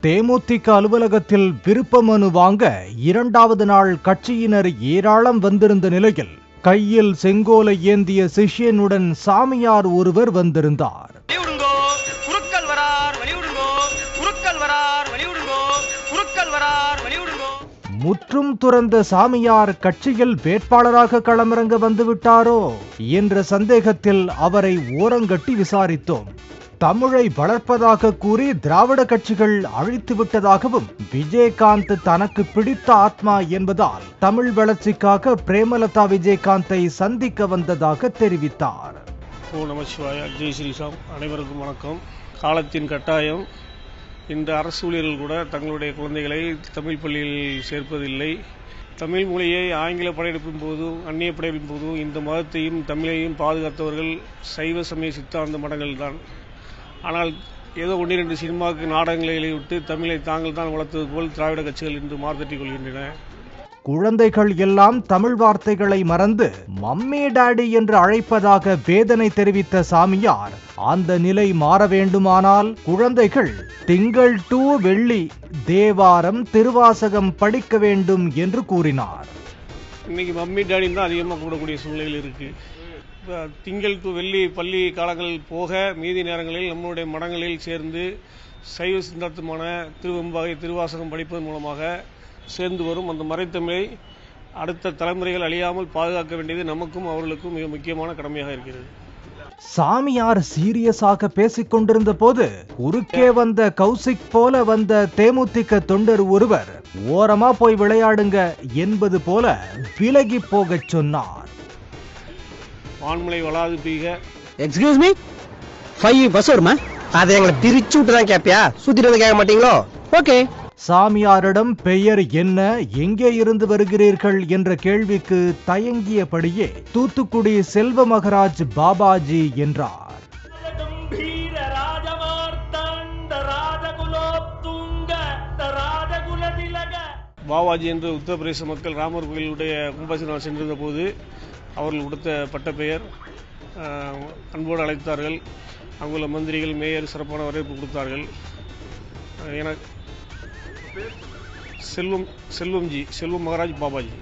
தேமுதிக அலுவலகத்தில் விருப்ப மனு வாங்க இரண்டாவது நாள் கட்சியினர் ஏராளம் வந்திருந்த நிலையில் கையில் செங்கோலை ஏந்திய சிஷ்யனுடன் சாமியார் ஒருவர் வந்திருந்தார். முற்றும் துறந்த சாமியார் கட்சியில் வேட்பாளராக களமிறங்க வந்துவிட்டாரோ என்ற சந்தேகத்தில் அவரை ஓரங்கட்டி விசாரித்தோம். தமிழை வளர்ப்பதாக கூறி திராவிட கட்சிகள் அழித்து விட்டதாகவும், விஜயகாந்த் தனக்கு பிடித்த ஆத்மா என்பதால் தமிழ் வளர்ச்சிக்காக பிரேமலதா விஜயகாந்தை சந்திக்க வந்ததாக தெரிவித்தார். ஓ நம சிவாய, ஜெய் ஸ்ரீராம். அனைவருக்கும் வணக்கம். காலத்தின் கட்டாயம். இந்த அரசு ஊழியர்கள் கூட தங்களுடைய குழந்தைகளை தமிழ் பள்ளியில் சேர்ப்பதில்லை. தமிழ் மொழியை ஆங்கில படையெடுப்பின் போதும் அந்நிய படையெடுப்பின் போதும் இந்த மதத்தையும் தமிழையும் பாதுகாத்தவர்கள் சைவ சமய சித்தாந்த மடங்கள் தான். ஆனால் ஏதோ 1-2 சினிமாவுக்கு நாடகங்களை விட்டு தமிழை தாங்கள் தான் வளர்த்தது போல் திராவிட கட்சிகள் இன்று மார்த்தட்டிக் கொள்கின்றன. குழந்தைகள் எல்லாம் தமிழ் வார்த்தைகளை மறந்து மம்மி டாடி என்று அழைப்பதாக வேதனை தெரிவித்த சாமியார், அந்த நிலை மாற வேண்டுமானால் குழந்தைகள் திங்கள் டு வெள்ளி தேவாரம் திருவாசகம் படிக்க வேண்டும் என்று கூறினார். இன்னைக்கு மம்மி டாடின்னு தான் அதிகமாக கூடக்கூடிய சூழ்நிலைகள் இருக்கு. திங்கள் டு வெள்ளி பள்ளி காலங்கள் போக மீதி நேரங்களில் நம்முடைய மடங்களில் சேர்ந்து சைவ சித்தாந்தமான திருவெம்பாவை திருவாசகம் படிப்பதன் மூலமாக சேர்ந்து வரும் அந்த மறைத்தமிழை அடுத்த தலைமுறைகள் அழியாமல் பாதுகாக்க வேண்டியது நமக்கும் அவர்களுக்கும் மிக முக்கியமான கடமையாக இருக்கிறது. சாமியார் சீரியஸாக பேசிக் கொண்டிருந்த போது குறுக்கே வந்த கௌசிக் போல வந்த தேமுதிக தொண்டர் ஒருவர் ஓரமா போய் விளையாடுங்க என்பது போல விலகி போகச் சொன்னார். வான்மலை வளாது பீக. எக்ஸ்கியூஸ் மீ, 5 பஸ் வருமா? அதை எங்களை பிரிச்சு விட்டு தான் கேட்பியா? சுத்திட்டு வந்து கேட்க மாட்டீங்களோ? ஓகே. சாமியாரிடம் பெயர் என்ன, எங்கே இருந்து வருகிறீர்கள் என்ற கேள்விக்கு தயங்கியபடியே தூத்துக்குடி செல்வ மகராஜ் பாபாஜி என்றார். பாபாஜி என்று உத்தரப்பிரதேச மக்கள் ராமர் கோயிலுடைய கும்பாபிஷேகம் சென்றிருந்த போது அவர்கள் கொடுத்த பட்ட பெயர். அன்போடு அழைத்தார்கள். அங்குள்ள மந்திரிகள் மேயர் சிறப்பான வரவேற்பு கொடுத்தார்கள். எனக்கு செல்வம் மகராஜ் பாபாஜி.